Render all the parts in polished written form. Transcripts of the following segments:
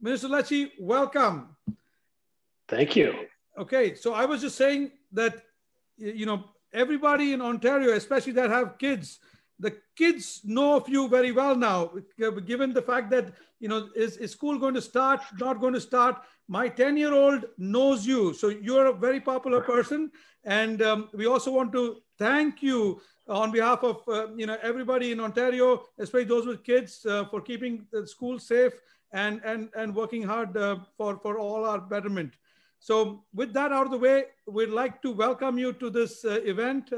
Minister Lecce, welcome. Thank you. Okay, so I was just saying that, everybody in Ontario, especially that have kids, the kids know of you very well now, given the fact that, is school going to start, not going to start? My 10-year-old knows you. So you're a very popular person. And we also want to thank you on behalf of, everybody in Ontario, especially those with kids, for keeping the school safe and working hard for all our betterment. So with that out of the way, we'd like to welcome you to this event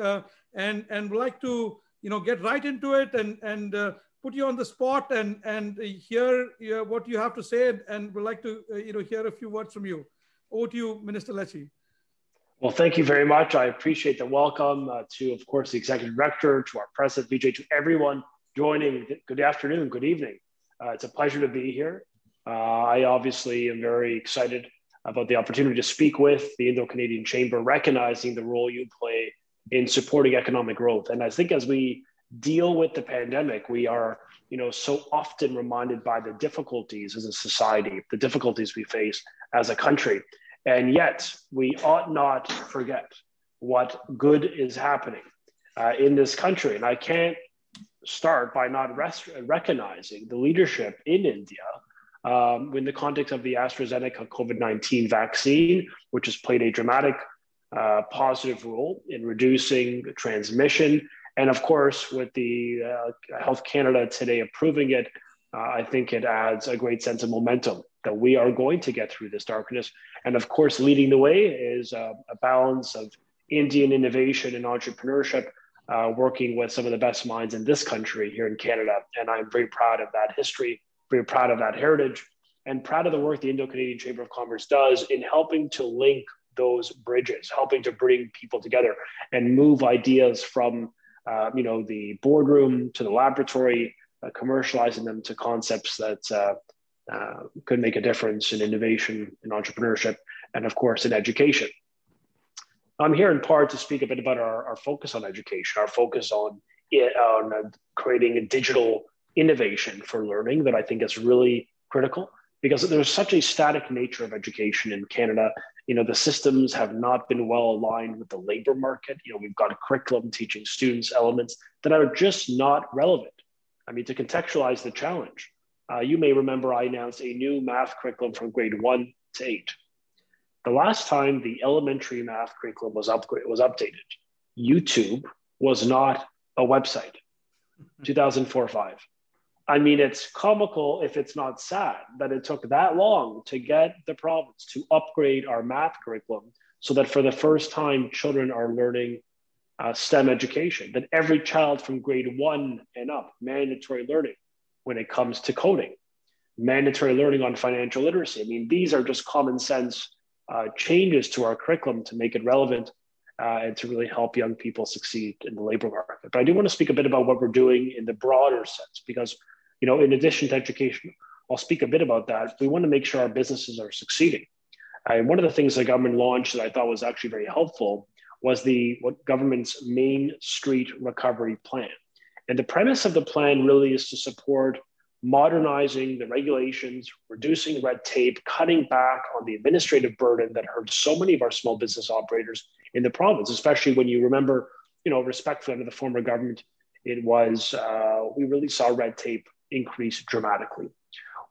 and we'd like to, get right into it and put you on the spot and hear what you have to say. And we'd like to, hear a few words from you. Over to you, Minister Lecce. Well, thank you very much. I appreciate the welcome to, of course, the Executive Director, to our President, Vijay, to everyone joining. Good afternoon, good evening. It's a pleasure to be here. I obviously am very excited about the opportunity to speak with the Indo-Canadian Chamber, recognizing the role you play in supporting economic growth. And I think as we deal with the pandemic, we are, so often reminded by the difficulties as a society, the difficulties we face as a country. And yet we ought not forget what good is happening in this country. And I can't start by not recognizing the leadership in India in the context of the AstraZeneca COVID-19 vaccine, which has played a dramatic positive role in reducing transmission. And of course, with the Health Canada today approving it, I think it adds a great sense of momentum that we are going to get through this darkness. And of course, leading the way is a balance of Indian innovation and entrepreneurship, working with some of the best minds in this country here in Canada. And I'm very proud of that history, very proud of that heritage, and proud of the work the Indo-Canadian Chamber of Commerce does in helping to link those bridges, helping to bring people together and move ideas from the boardroom to the laboratory, commercializing them to concepts that could make a difference in innovation, in entrepreneurship, and of course in education. I'm here in part to speak a bit about our focus on education, our focus on creating a digital innovation for learning that I think is really critical, because there's such a static nature of education in Canada. The systems have not been well aligned with the labor market. We've got a curriculum teaching students elements that are just not relevant. I mean, to contextualize the challenge, you may remember I announced a new math curriculum from grade 1 to 8. The last time the elementary math curriculum was updated, YouTube was not a website, 2004-5. I mean, it's comical if it's not sad that it took that long to get the province to upgrade our math curriculum so that for the first time, children are learning STEM education, that every child from grade 1 and up, mandatory learning when it comes to coding, mandatory learning on financial literacy. I mean, these are just common sense changes to our curriculum to make it relevant and to really help young people succeed in the labor market. But I do want to speak a bit about what we're doing in the broader sense, because, in addition to education, I'll speak a bit about that. We want to make sure our businesses are succeeding. And one of the things the government launched that I thought was actually very helpful was what government's Main Street Recovery Plan. And the premise of the plan really is to support modernizing the regulations, reducing red tape, cutting back on the administrative burden that hurt so many of our small business operators in the province, especially when you remember, respectfully under the former government, it was, we really saw red tape increase dramatically.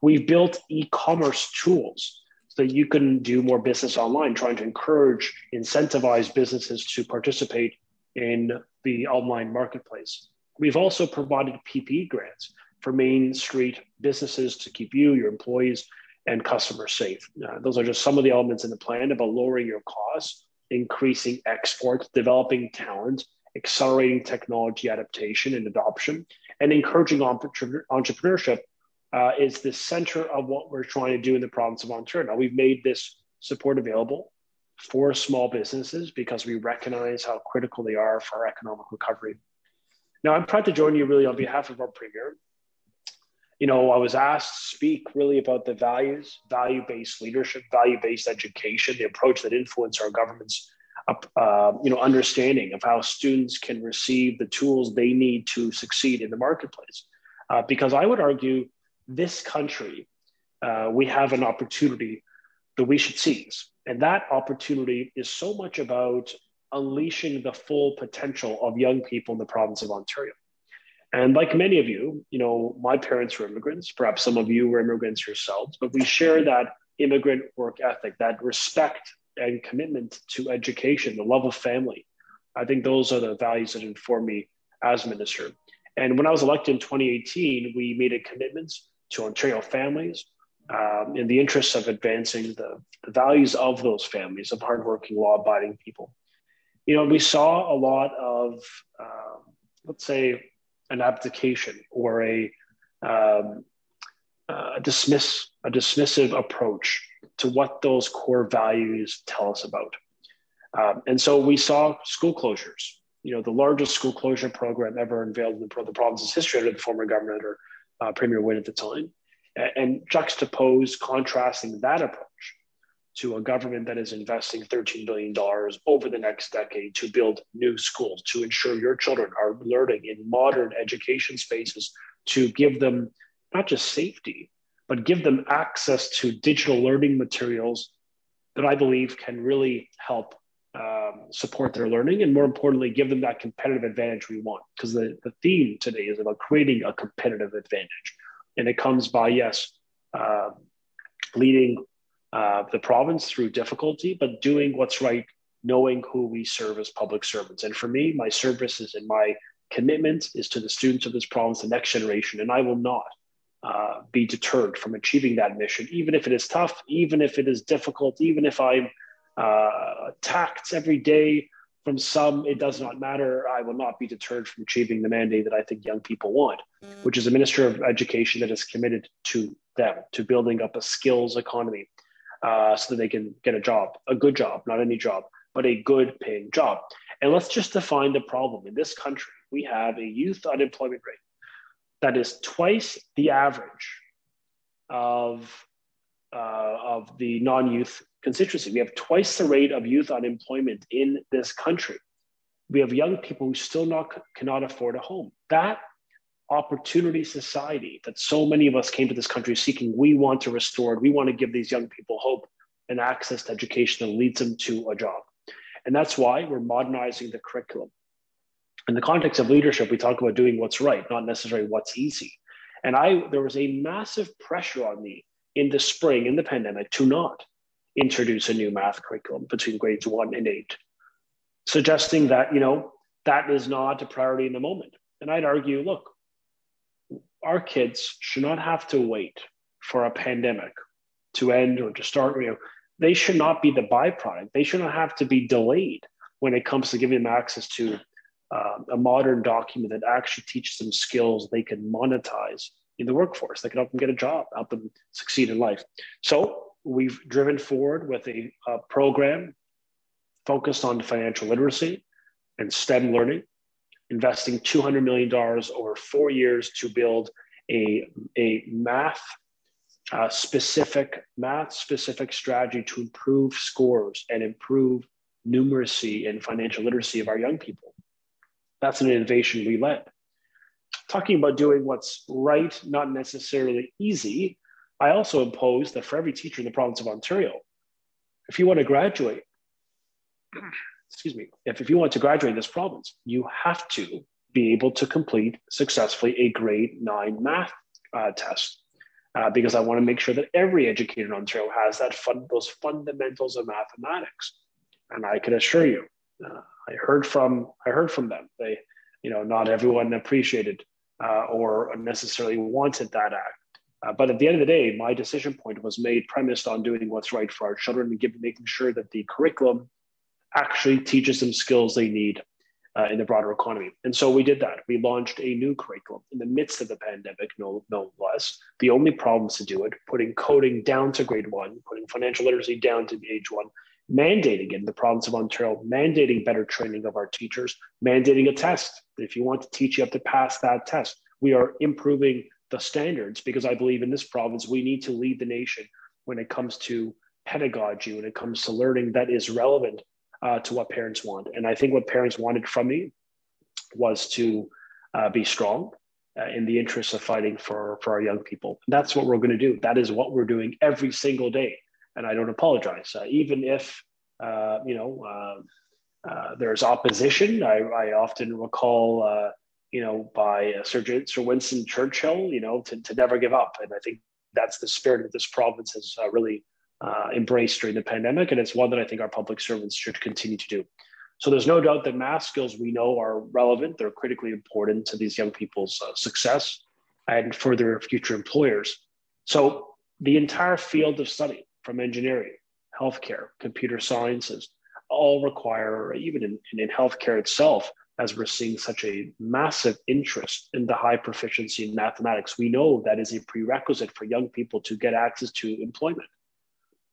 We've built e-commerce tools so that you can do more business online, trying to encourage, incentivize businesses to participate in the online marketplace. We've also provided PPE grants for Main Street businesses to keep you, your employees, and customers safe. Those are just some of the elements in the plan about lowering your costs, increasing exports, developing talent, accelerating technology adaptation and adoption, and encouraging entrepreneurship is the center of what we're trying to do in the province of Ontario. Now, we've made this support available for small businesses because we recognize how critical they are for our economic recovery. Now, I'm proud to join you really on behalf of our Premier. I was asked to speak really about the values, value-based leadership, value-based education, the approach that influence our government's understanding of how students can receive the tools they need to succeed in the marketplace. Because I would argue this country we have an opportunity that we should seize. And that opportunity is so much about unleashing the full potential of young people in the province of Ontario. And like many of you, my parents were immigrants. Perhaps some of you were immigrants yourselves, but we share that immigrant work ethic, that respect and commitment to education, the love of family. I think those are the values that inform me as minister. And when I was elected in 2018, we made a commitment to Ontario families in the interests of advancing the values of those families, of hardworking, law-abiding people. We saw a lot of, let's say, an abdication or a dismissive approach to what those core values tell us about. And so we saw school closures, the largest school closure program ever unveiled in the province's history under the former governor, or Premier Wynne at the time, and contrasting that approach to a government that is investing $13 billion over the next decade to build new schools, to ensure your children are learning in modern education spaces, to give them not just safety, but give them access to digital learning materials that I believe can really help support their learning, and more importantly, give them that competitive advantage we want. Because the theme today is about creating a competitive advantage. And it comes by, yes, leading the province through difficulty, but doing what's right, knowing who we serve as public servants. And for me, my services and my commitment is to the students of this province, the next generation, and I will not be deterred from achieving that mission, even if it is tough, even if it is difficult, even if I'm attacked every day from some, it does not matter. I will not be deterred from achieving the mandate that I think young people want, which is a minister of education that is committed to them, to building up a skills economy so that they can get a job, a good job, not any job, but a good paying job. And let's just define the problem. In this country, we have a youth unemployment rate that is twice the average of the non-youth constituency. We have twice the rate of youth unemployment in this country. We have young people who still cannot afford a home. That opportunity society that so many of us came to this country seeking, we want to restore. We want to give these young people hope and access to education that leads them to a job. And that's why we're modernizing the curriculum. In the context of leadership, we talk about doing what's right, not necessarily what's easy. And there was a massive pressure on me in the spring, in the pandemic, to not introduce a new math curriculum between grades 1 and 8, suggesting that, that is not a priority in the moment. And I'd argue, look, our kids should not have to wait for a pandemic to end or to start. They should not be the byproduct. They should not have to be delayed when it comes to giving them access to a modern document that actually teaches them skills they can monetize in the workforce, that can help them get a job, help them succeed in life. So we've driven forward with a program focused on financial literacy and STEM learning, investing $200 million over 4 years to build a math specific strategy to improve scores and improve numeracy and financial literacy of our young people. That's an innovation we led. Talking about doing what's right, not necessarily easy, I also impose that for every teacher in the province of Ontario, if you want to graduate, if you want to graduate in this province, you have to be able to complete successfully a grade 9 math test. Because I want to make sure that every educator in Ontario has those fundamentals of mathematics. And I can assure you, I heard from them. They, not everyone appreciated or necessarily wanted that act. But at the end of the day, my decision point was made premised on doing what's right for our children and making sure that the curriculum actually teaches them skills they need in the broader economy. And so we did that. We launched a new curriculum in the midst of the pandemic, no less. The only problems to do it, putting coding down to grade 1, putting financial literacy down to age 1, mandating in the province of Ontario, mandating better training of our teachers, mandating a test. If you want to teach, you have to pass that test. We are improving the standards because I believe in this province, we need to lead the nation when it comes to pedagogy, when it comes to learning that is relevant to what parents want. And I think what parents wanted from me was to be strong, in the interest of fighting for our young people. And that's what we're going to do. That is what we're doing every single day. And I don't apologize. Even if, there's opposition, I often recall, by Sir Winston Churchill, to never give up. And I think that's the spirit that this province has really embraced during the pandemic. And it's one that I think our public servants should continue to do. So there's no doubt that math skills we know are relevant. They're critically important to these young people's success and for their future employers. So the entire field of study, from engineering, healthcare, computer sciences, all require, even in healthcare itself, as we're seeing such a massive interest in the high proficiency in mathematics, we know that is a prerequisite for young people to get access to employment.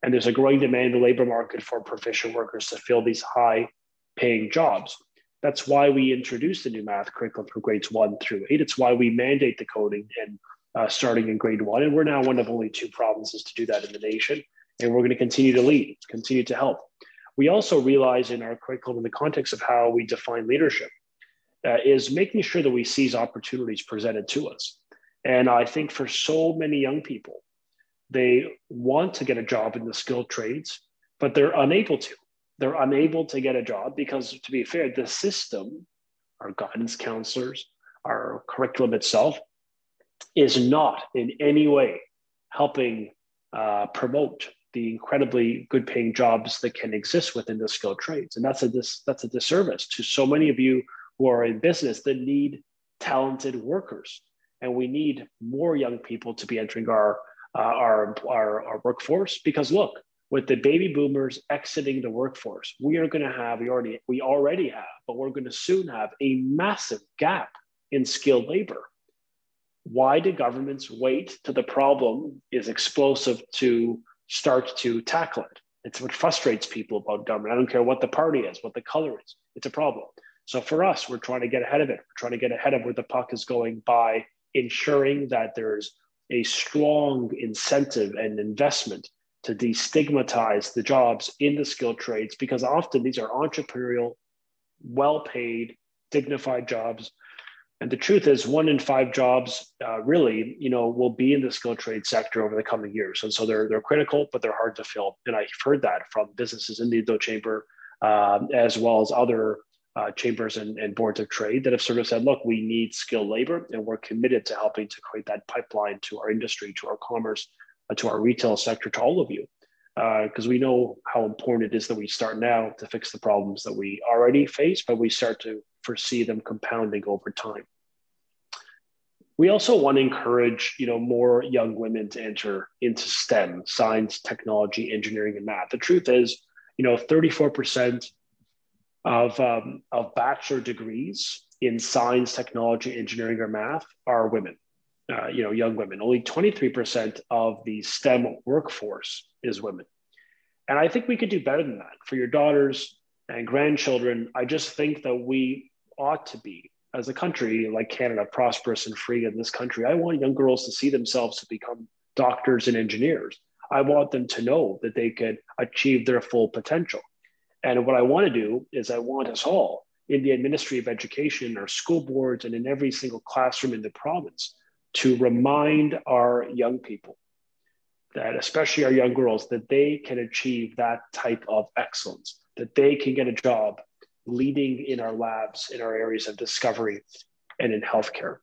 And there's a growing demand in the labor market for proficient workers to fill these high paying jobs. That's why we introduced the new math curriculum for grades 1 through 8. It's why we mandate the coding and starting in grade 1. And we're now one of only 2 provinces to do that in the nation. And we're going to continue to lead, continue to help. We also realize in our curriculum, in the context of how we define leadership, is making sure that we seize opportunities presented to us. And I think for so many young people, they want to get a job in the skilled trades, but they're unable to. They're unable to get a job because, to be fair, the system, our guidance counselors, our curriculum itself, is not in any way helping promote the incredibly good paying jobs that can exist within the skilled trades. And that's a disservice to so many of you who are in business that need talented workers. And we need more young people to be entering our workforce, because look, with the baby boomers exiting the workforce, we are going to have, we already have, but we're going to soon have a massive gap in skilled labor. Why do governments wait till the problem is explosive to start to tackle it? It's what frustrates people about government. I don't care what the party is, what the color is, it's a problem. So for us, we're trying to get ahead of it. We're trying to get ahead of where the puck is going by ensuring that there's a strong incentive and investment to destigmatize the jobs in the skilled trades, because often these are entrepreneurial, well-paid, dignified jobs. And the truth is 1 in 5 jobs really, will be in the skilled trade sector over the coming years. And so they're critical, but they're hard to fill. And I've heard that from businesses in the Indo Chamber, as well as other chambers and boards of trade that have sort of said, look, we need skilled labor, and we're committed to helping to create that pipeline to our industry, to our commerce, to our retail sector, to all of you. Because we know how important it is that we start now to fix the problems that we already face, but we start to foresee them compounding over time. We also want to encourage, more young women to enter into STEM, science, technology, engineering, and math. The truth is, 34% of bachelor degrees in science, technology, engineering, or math are women. Young women. Only 23% of the STEM workforce is women. And I think we could do better than that. For your daughters and grandchildren, I just think that we ought to be, as a country like Canada, prosperous and free in this country. I want young girls to see themselves to become doctors and engineers. I want them to know that they could achieve their full potential. And what I want to do is I want us all in the Ministry of Education, our school boards, and in every single classroom in the province to remind our young people that, especially our young girls, that they can achieve that type of excellence, that they can get a job leading in our labs, in our areas of discovery, and in healthcare.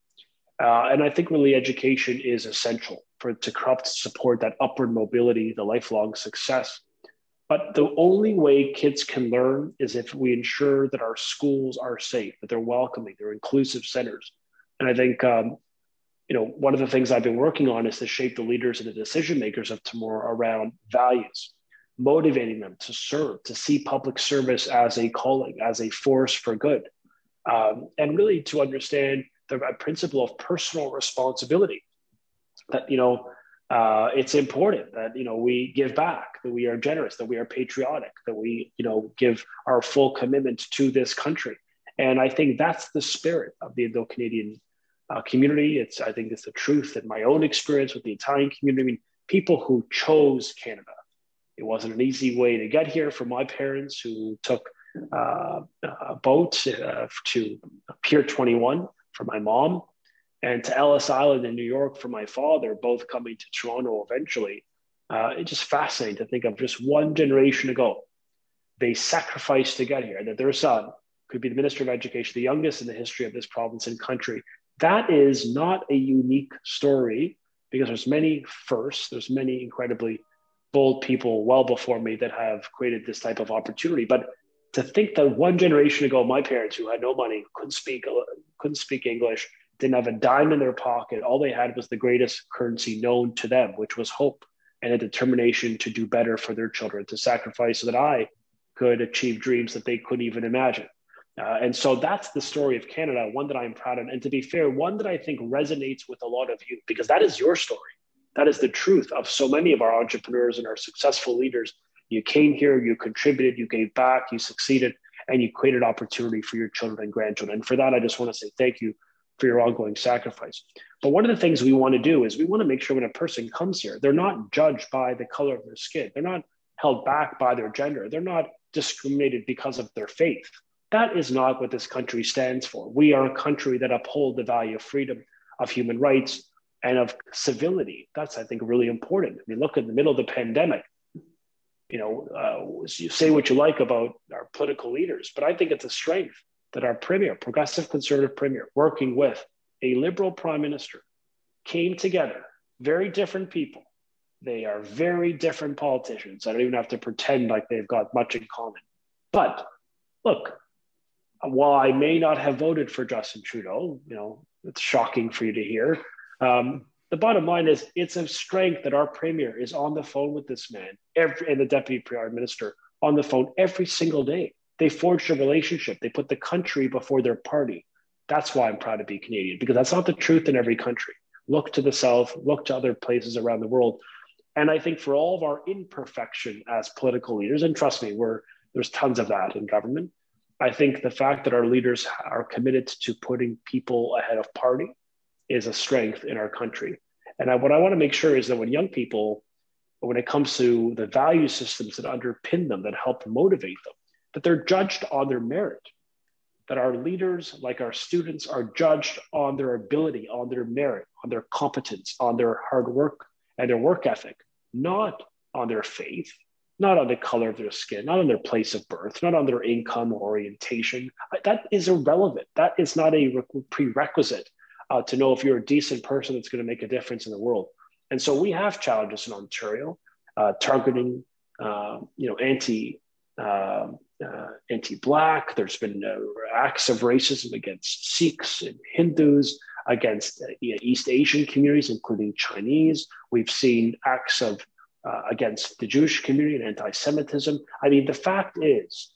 And I think really education is essential to help to support that upward mobility, the lifelong success. But the only way kids can learn is if we ensure that our schools are safe, that they're welcoming, they're inclusive centers. And I think one of the things I've been working on is to shape the leaders and the decision makers of tomorrow around values, motivating them to serve, to see public service as a calling, as a force for good, and really to understand the principle of personal responsibility. That it's important that we give back, that we are generous, that we are patriotic, that we give our full commitment to this country. And I think that's the spirit of the Indo-Canadian community. I think it's the truth in my own experience with the Italian community. I mean, people who chose Canada. It wasn't an easy way to get here for my parents, who took a boat to Pier 21 for my mom. and to Ellis Island in New York for my father, both coming to Toronto eventually. It's just fascinating to think of just one generation ago, they sacrificed to get here, that their son could be the Minister of Education, the youngest in the history of this province and country. That is not a unique story, because there's many firsts, there's many incredibly bold people well before me that have created this type of opportunity. But to think that one generation ago, my parents, who had no money, couldn't speak English, didn't have a dime in their pocket, all they had was the greatest currency known to them, which was hope and a determination to do better for their children, to sacrifice so that I could achieve dreams that they couldn't even imagine. And so that's the story of Canada, one that I'm proud of. And to be fair, one that I think resonates with a lot of you, because that is your story. That is the truth of so many of our entrepreneurs and our successful leaders. You came here, you contributed, you gave back, you succeeded, and you created opportunity for your children and grandchildren. And for that, I just want to say thank you for your ongoing sacrifice. But one of the things we want to do is we want to make sure when a person comes here, they're not judged by the color of their skin. They're not held back by their gender. They're not discriminated because of their faith. That is not what this country stands for. We are a country that upholds the value of freedom, of human rights, and of civility. That's, I think, really important. I mean, look at the middle of the pandemic. You say what you like about our political leaders, but I think it's a strength that our premier, progressive conservative premier, working with a liberal prime minister, came together, very different people. They are very different politicians. I don't even have to pretend like they've got much in common. But look, while I may not have voted for Justin Trudeau, it's shocking for you to hear. The bottom line is it's a strength that our premier is on the phone with this man and the deputy prime minister on the phone every single day. They forged a relationship. They put the country before their party. That's why I'm proud to be Canadian, because that's not the truth in every country. Look to the South, look to other places around the world. And I think for all of our imperfection as political leaders, and trust me, there's tons of that in government, I think the fact that our leaders are committed to putting people ahead of party is a strength in our country. And what I want to make sure is that when young people, when it comes to the value systems that underpin them, that help motivate them, that they're judged on their merit, that our leaders, like our students, are judged on their ability, on their merit, on their competence, on their hard work and their work ethic, not on their faith, not on the color of their skin, not on their place of birth, not on their income or orientation. That is irrelevant. That is not a prerequisite to know if you're a decent person that's going to make a difference in the world. And so we have challenges in Ontario, targeting, anti-Black. There's been acts of racism against Sikhs and Hindus, against East Asian communities, including Chinese. We've seen acts of against the Jewish community and anti-Semitism. I mean, the fact is,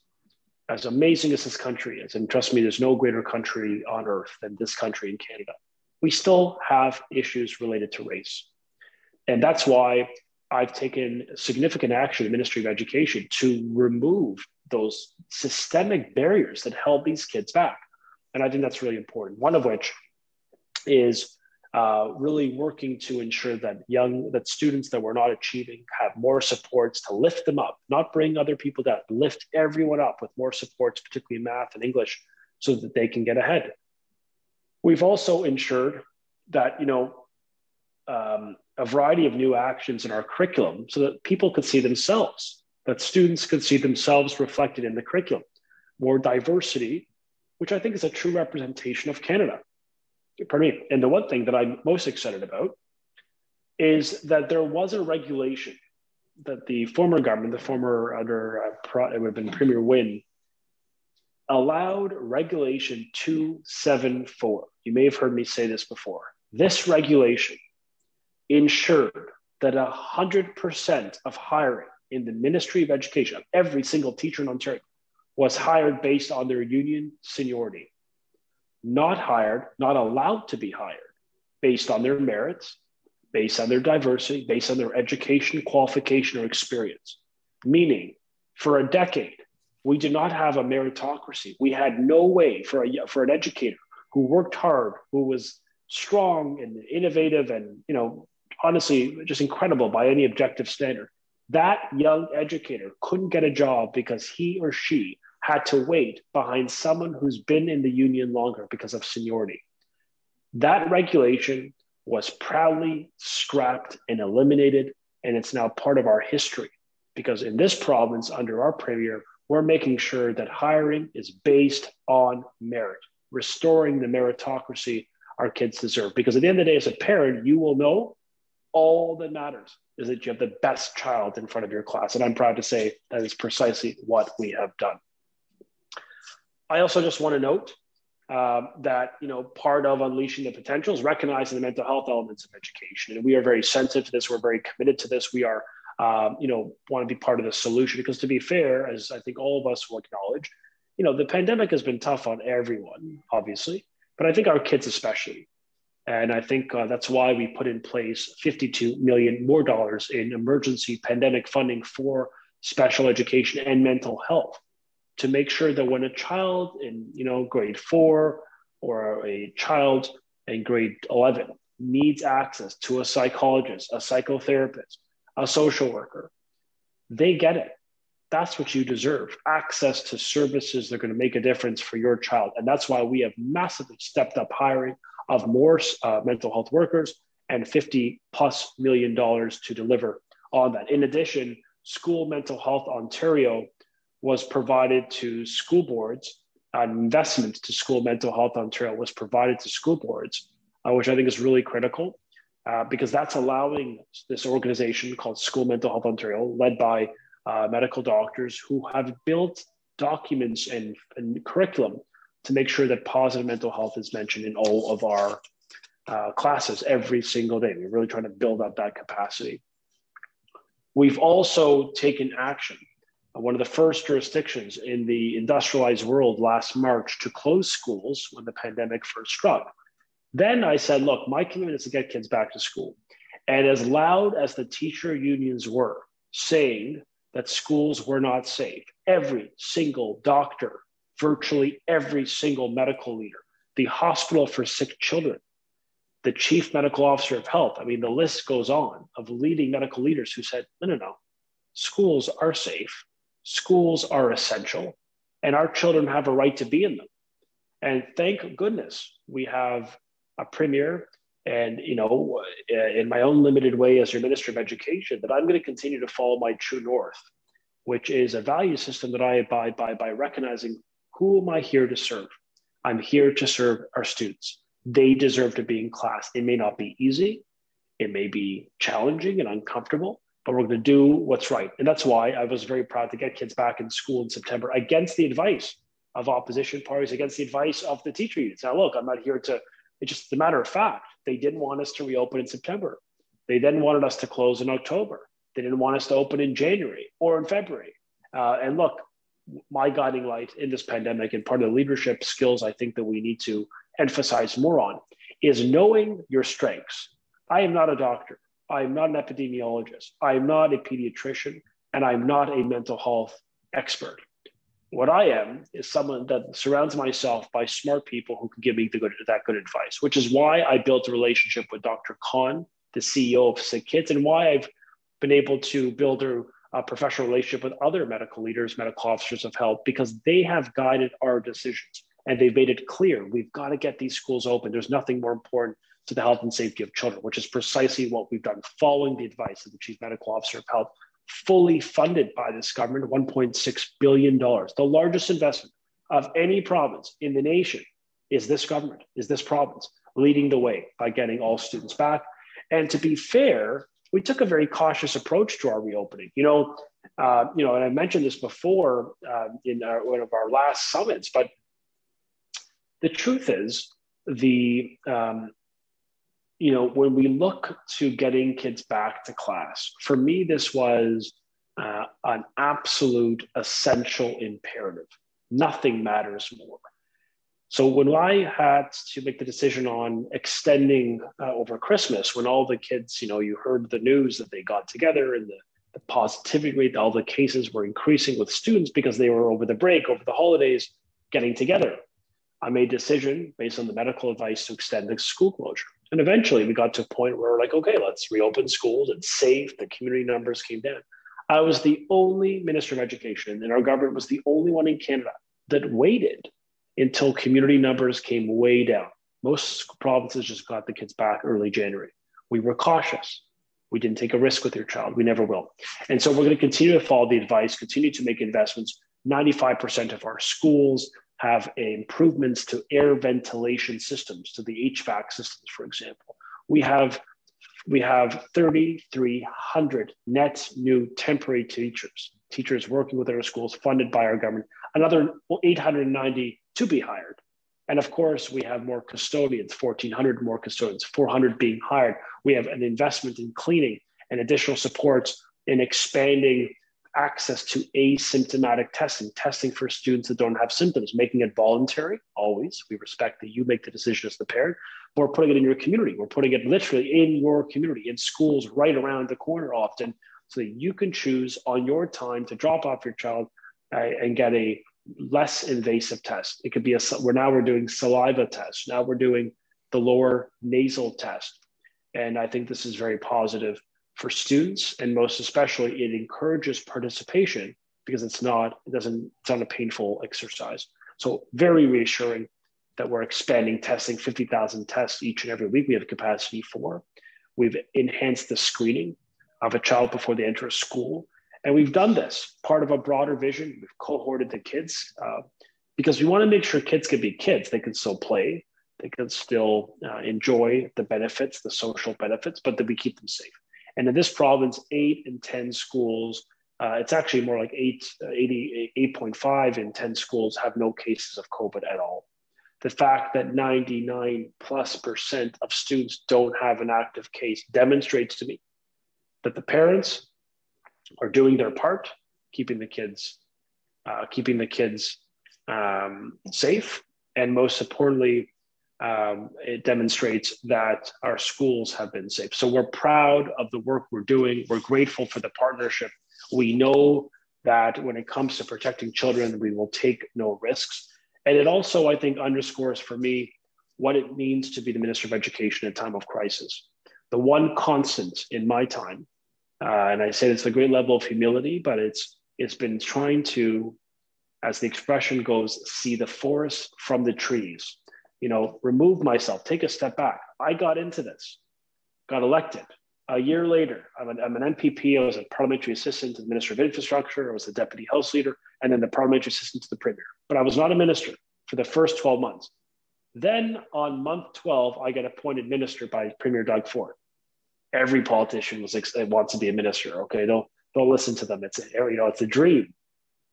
as amazing as this country is, and trust me, there's no greater country on earth than this country in Canada, we still have issues related to race. And that's why I've taken significant action in the Ministry of Education to remove those systemic barriers that held these kids back. And I think that's really important. One of which is really working to ensure that students that were not achieving have more supports to lift them up, not bring other people down, lift everyone up with more supports, particularly in math and English, so that they can get ahead. We've also ensured that, a variety of new actions in our curriculum so that people could see themselves, that students could see themselves reflected in the curriculum. More diversity, which I think is a true representation of Canada. Pardon me. And the one thing that I'm most excited about is that there was a regulation that the former government, it would have been Premier Wynne, allowed Regulation 274. You may have heard me say this before. This regulation ensured that 100% of hiring in the Ministry of Education, of every single teacher in Ontario, was hired based on their union seniority. Not hired, not allowed to be hired based on their merits, based on their diversity, based on their education, qualification, or experience. Meaning, for a decade, we did not have a meritocracy. We had no way for an educator who worked hard, who was strong and innovative and, honestly, just incredible by any objective standard. That young educator couldn't get a job because he or she had to wait behind someone who's been in the union longer because of seniority. That regulation was proudly scrapped and eliminated, and it's now part of our history. Because in this province, under our premier, we're making sure that hiring is based on merit, restoring the meritocracy our kids deserve. Because at the end of the day, as a parent, you will know all that matters is that you have the best child in front of your class. And I'm proud to say that is precisely what we have done. I also just want to note that part of unleashing the potential is recognizing the mental health elements of education. And we are very sensitive to this. We're very committed to this. We are, want to be part of the solution because, to be fair, as I think all of us will acknowledge, the pandemic has been tough on everyone, obviously, but I think our kids especially. And I think that's why we put in place $52 million more in emergency pandemic funding for special education and mental health, to make sure that when a child in grade 4 or a child in grade 11 needs access to a psychologist, a psychotherapist, a social worker, they get it. That's what you deserve. Access to services that are going to make a difference for your child. And that's why we have massively stepped up hiring of more mental health workers and $50+ million to deliver on that. In addition, School Mental Health Ontario was provided to school boards. An investment to School Mental Health Ontario was provided to school boards, which I think is really critical because that's allowing this organization called School Mental Health Ontario, led by medical doctors who have built documents and curriculum to make sure that positive mental health is mentioned in all of our classes every single day. We're really trying to build up that capacity. We've also taken action. One of the first jurisdictions in the industrialized world last March to close schools when the pandemic first struck. Then I said, look, my commitment is to get kids back to school. And as loud as the teacher unions were saying that schools were not safe, every single doctor, virtually every single medical leader, the hospital for sick children, the chief medical officer of health, I mean, the list goes on of leading medical leaders who said, no, schools are safe. Schools are essential, and our children have a right to be in them. And thank goodness we have a premier and, in my own limited way as your Minister of Education, that I'm going to continue to follow my true north, which is a value system that I abide by recognizing who am I here to serve? I'm here to serve our students. They deserve to be in class. It may not be easy. It may be challenging and uncomfortable, but we're going to do what's right. And that's why I was very proud to get kids back in school in September against the advice of opposition parties, against the advice of the teacher unions. Now, look, I'm not here to, it's just a matter of fact. They didn't want us to reopen in September. They then wanted us to close in October. They didn't want us to open in January or in February. And look, my guiding light in this pandemic and part of the leadership skills I think that we need to emphasize more on is knowing your strengths. I am not a doctor. I'm not an epidemiologist. I'm not a pediatrician, and I'm not a mental health expert. What I am is someone that surrounds myself by smart people who can give me that good advice, which is why I built a relationship with Dr. Khan, the CEO of Sick Kids, and why I've been able to build a professional relationship with other medical leaders, medical officers of health, because they have guided our decisions and they've made it clear we've got to get these schools open. There's nothing more important to the health and safety of children, which is precisely what we've done, following the advice of the Chief Medical Officer of Health, fully funded by this government, $1.6 billion. The largest investment of any province in the nation is this government, is this province, leading the way by getting all students back. And to be fair, we took a very cautious approach to our reopening. And I mentioned this before in one of our last summits, but the truth is when we look to getting kids back to class, for me, this was an absolute essential imperative. Nothing matters more. So when I had to make the decision on extending over Christmas, when all the kids, you heard the news that they got together and the positivity rate, all the cases were increasing with students because they were over the break, over the holidays, getting together. I made a decision based on the medical advice to extend the school closure. And eventually we got to a point where we're like, okay, let's reopen schools. It's safe. The community numbers came down. I was the only Minister of Education, and our government was the only one in Canada that waited until community numbers came way down. Most provinces just got the kids back early January. We were cautious. We didn't take a risk with your child. We never will. And so we're going to continue to follow the advice, continue to make investments. 95% of our schools have improvements to air ventilation systems, to the HVAC systems, for example. We have 3,300 net new temporary teachers working within our schools, funded by our government, another 890 to be hired. And of course, we have more custodians, 1,400 more custodians, 400 being hired. We have an investment in cleaning and additional supports in expanding access to asymptomatic testing for students that don't have symptoms, making it voluntary, always. We respect that you make the decision as the parent. We're putting it in your community. We're putting it literally in your community, in schools right around the corner often, so that you can choose on your time to drop off your child and get a less invasive test. It could be we're doing saliva tests. Now we're doing the lower nasal test. And I think this is very positive for students, and most especially it encourages participation because it's not a painful exercise. So very reassuring that we're expanding testing, 50,000 tests each and every week. We have capacity for. We've enhanced the screening of a child before they enter a school. And we've done this part of a broader vision. We've cohorted the kids because we want to make sure kids can be kids. They can still play. They can still enjoy the benefits, the social benefits, but that we keep them safe. And in this province, 8 in 10 schools, it's actually more like 8.5 in 10 schools have no cases of COVID at all. The fact that 99+% of students don't have an active case demonstrates to me that the parents are doing their part, keeping the kids safe, and most importantly, it demonstrates that our schools have been safe. So we're proud of the work we're doing. We're grateful for the partnership. We know that when it comes to protecting children, we will take no risks. And it also, I think, underscores for me what it means to be the Minister of Education in a time of crisis. The one constant in my time, and I say it's a great level of humility, but it's been trying to, as the expression goes, see the forest from the trees. Remove myself, take a step back. I got into this, got elected. A year later, I'm an MPP. I was a parliamentary assistant to the Minister of Infrastructure. I was the deputy House leader, and then the parliamentary assistant to the Premier. But I was not a minister for the first 12 months. Then on month 12, I got appointed minister by Premier Doug Ford. Every politician wants to be a minister. Okay, don't listen to them. It's a dream.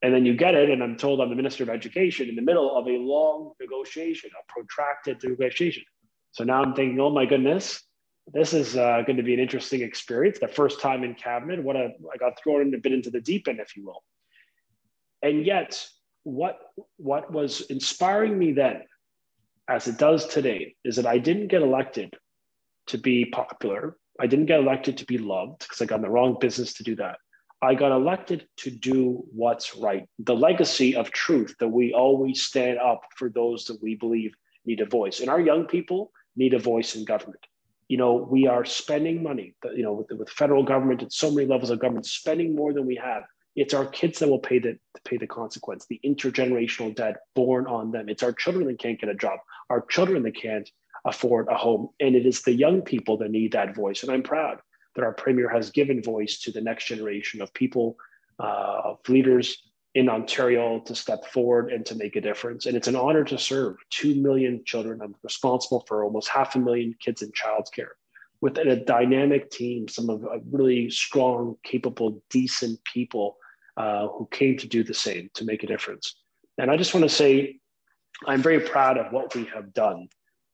And then you get it, and I'm told I'm the Minister of Education in the middle of a long negotiation, a protracted negotiation. So now I'm thinking, oh my goodness, this is going to be an interesting experience. The first time in cabinet, I got thrown a bit into the deep end, if you will. And yet, what was inspiring me then, as it does today, is that I didn't get elected to be popular. I didn't get elected to be loved because I got in the wrong business to do that. I got elected to do what's right. The legacy of truth, that we always stand up for those that we believe need a voice. And our young people need a voice in government. We are spending money, with federal government at so many levels of government, spending more than we have. It's our kids that will pay the consequence, the intergenerational debt borne on them. It's our children that can't get a job, our children that can't afford a home. And it is the young people that need that voice. And I'm proud that our Premier has given voice to the next generation of people, of leaders in Ontario to step forward and to make a difference. And it's an honor to serve 2 million children. I'm responsible for almost 500,000 kids in childcare with a dynamic team, some of really strong, capable, decent people who came to do the same, to make a difference. And I just want to say, I'm very proud of what we have done.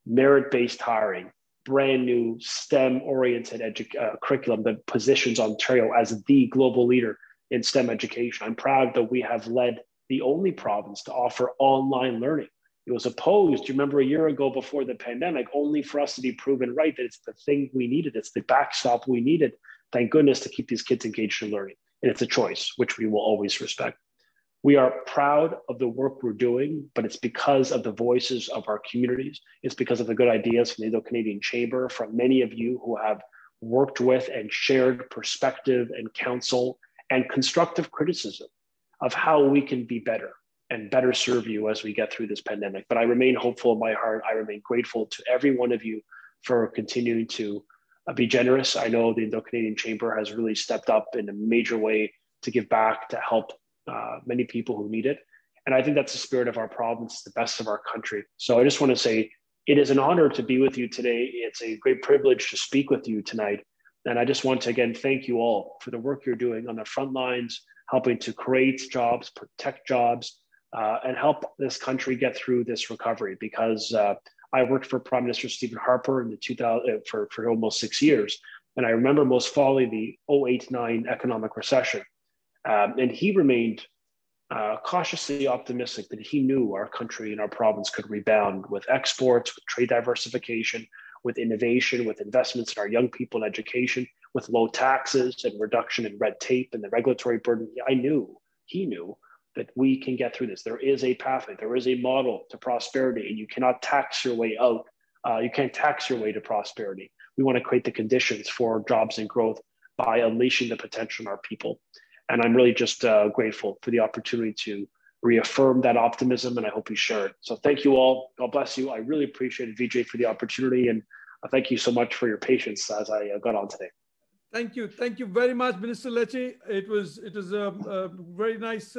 Merit-based hiring, brand new STEM-oriented curriculum that positions Ontario as the global leader in STEM education. I'm proud that we have led the only province to offer online learning. It was opposed, you remember, a year ago before the pandemic, only for us to be proven right that it's the thing we needed. It's the backstop we needed, thank goodness, to keep these kids engaged in learning. And it's a choice, which we will always respect. We are proud of the work we're doing, but it's because of the voices of our communities. It's because of the good ideas from the Indo-Canadian Chamber, from many of you who have worked with and shared perspective and counsel and constructive criticism of how we can be better. and better serve you as we get through this pandemic. But I remain hopeful in my heart. I remain grateful to every one of you for continuing to be generous. I know the Indo-Canadian Chamber has really stepped up in a major way to give back, to help many people who need it. And I think that's the spirit of our province, the best of our country. So I just want to say, it is an honor to be with you today. It's a great privilege to speak with you tonight. And I just want to, again, thank you all for the work you're doing on the front lines, helping to create jobs, protect jobs, and help this country get through this recovery. Because I worked for Prime Minister Stephen Harper in the 2000 for almost 6 years. And I remember most fondly the 08-09 economic recession. And he remained cautiously optimistic that he knew our country and our province could rebound with exports, with trade diversification, with innovation, with investments in our young people in education, with low taxes and reduction in red tape and the regulatory burden. He knew that we can get through this. There is a pathway, there is a model to prosperity, and you cannot tax your way out. You can't tax your way to prosperity. We want to create the conditions for jobs and growth by unleashing the potential in our people. And I'm really just grateful for the opportunity to reaffirm that optimism, and I hope you share it. So thank you all. God bless you. I really appreciated Vijay for the opportunity, and thank you so much for your patience as I got on today. Thank you very much, Minister Lecce. It was very nice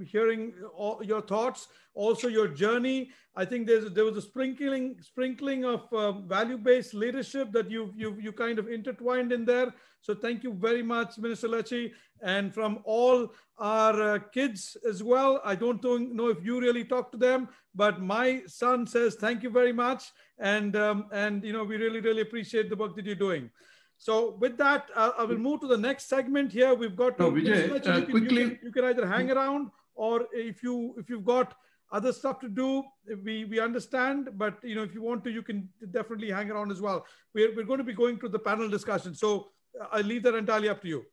hearing all your thoughts, also your journey. I think there was a sprinkling of value-based leadership that you kind of intertwined in there. So thank you very much, Minister Lecce, and from all our kids as well. I don't know if you really talk to them, but my son says thank you very much, and we really appreciate the work that you're doing. So with that, I will move to the next segment here. We've got Vijay, quickly. You can either hang around, or if you've got other stuff to do, we understand. But if you want to, you can definitely hang around as well. We're going to be going to the panel discussion, so I leave that entirely up to you.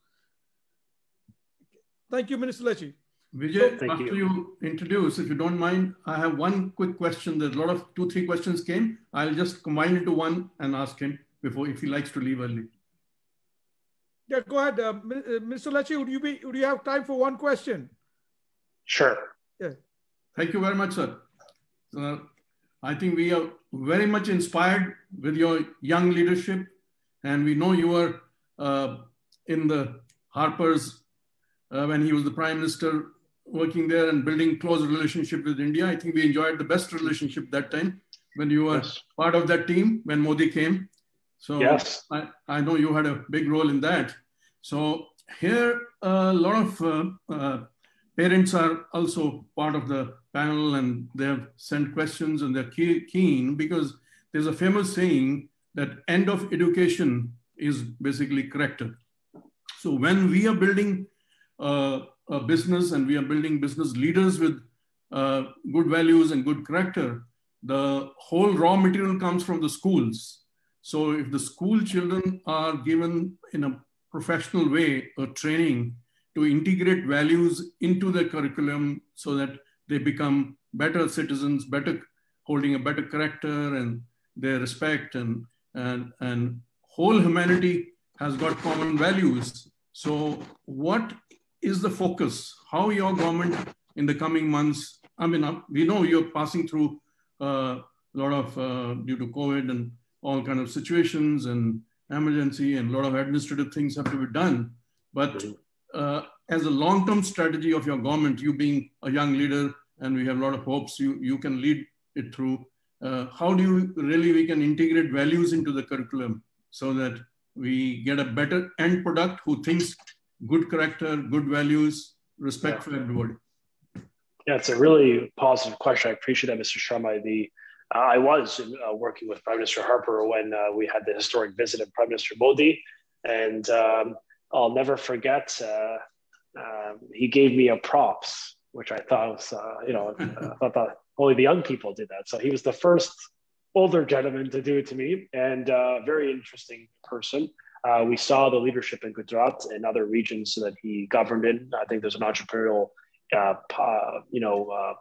Thank you, Minister Lecce. Vijay, after you introduce, if you don't mind, I have one quick question. There's a lot of 2-3 questions came. I'll just combine into one and ask him before, if he likes to leave early. Yeah, go ahead, Mr. Lecce. Would you have time for one question? Sure. Yeah. Thank you very much, sir. I think we are very much inspired with your young leadership, and we know you were in the Harper's when he was the Prime Minister, working there and building close relationship with India. I think we enjoyed the best relationship that time when you were part of that team when Modi came. So yes. I know you had a big role in that. So here, a lot of parents are also part of the panel, and they have sent questions, and they're keen because there's a famous saying that end of education is basically character. So when we are building a business and we are building business leaders with good values and good character, the whole raw material comes from the schools. So if the school children are given in a professional way a training to integrate values into the curriculum so that they become better citizens, holding a better character and their respect, and whole humanity has got common values. So what is the focus? How your government in the coming months, I mean, we know you're passing through a lot of, due to COVID and all kind of situations and emergency, and a lot of administrative things have to be done. But as a long-term strategy of your government, you being a young leader, and we have a lot of hopes you can lead it through, how do you we can integrate values into the curriculum so that we get a better end product who thinks good character, good values, respect for everybody? Yeah, it's a really positive question. I appreciate that, Mr. Sharma. I was working with Prime Minister Harper when we had the historic visit of Prime Minister Modi, and I'll never forget, he gave me a props, which I thought was, I thought that only the young people did that. So he was the first older gentleman to do it to me, and very interesting person. We saw the leadership in Gujarat and other regions that he governed in. I think there's an entrepreneurial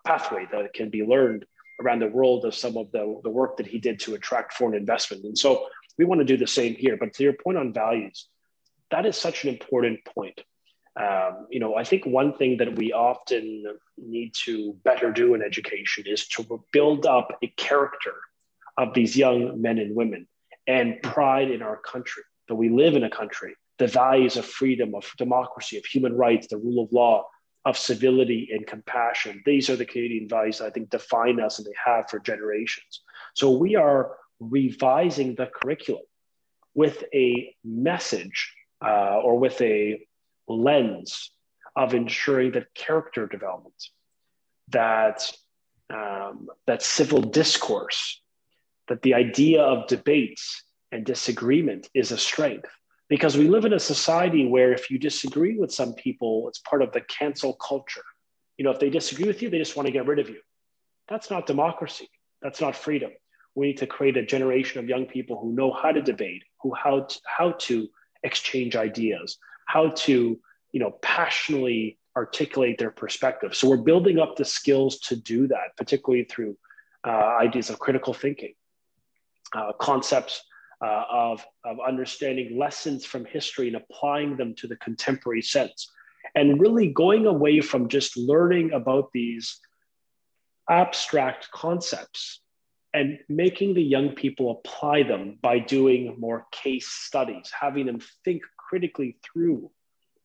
pathway that can be learned around the world of some of the work that he did to attract foreign investment. And so we want to do the same here. But to your point on values, that is such an important point. I think one thing that we often need to better do in education is to build up a character of these young men and women and pride in our country, that we live in a country, the values of freedom, of democracy, of human rights, the rule of law, of civility and compassion. These are the Canadian values that I think define us, and they have for generations. So we are revising the curriculum with a message or with a lens of ensuring that character development, that civil discourse, that the idea of debates and disagreement is a strength. Because we live in a society where if you disagree with some people, it's part of the cancel culture. If they disagree with you, they just want to get rid of you. That's not democracy. That's not freedom. We need to create a generation of young people who know how to debate, how to exchange ideas, how to, passionately articulate their perspective. So we're building up the skills to do that, particularly through ideas of critical thinking, concepts of understanding lessons from history and applying them to the contemporary sense, and really going away from just learning about these abstract concepts and making the young people apply them by doing more case studies, having them think critically through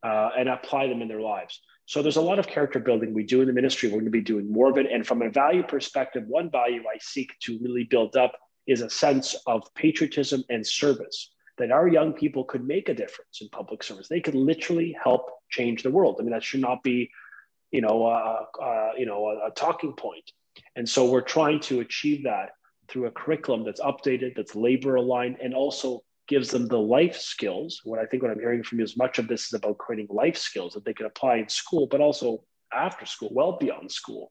and apply them in their lives. So there's a lot of character building we do in the ministry. We're going to be doing more of it. And from a value perspective, one value I seek to really build up is a sense of patriotism and service, that our young people could make a difference in public service. They could literally help change the world. I mean, that should not be, a talking point. And so we're trying to achieve that through a curriculum that's updated, that's labor aligned, and also gives them the life skills. What I'm hearing from you is much of this is about creating life skills that they can apply in school, but also after school, well beyond school.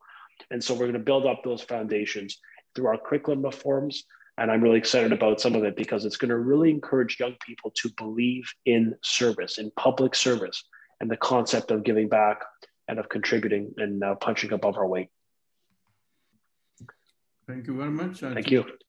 And so we're going to build up those foundations through our curriculum reforms. And I'm really excited about some of it because it's going to really encourage young people to believe in service, in public service, and the concept of giving back and of contributing and punching above our weight. Thank you very much. Thank you.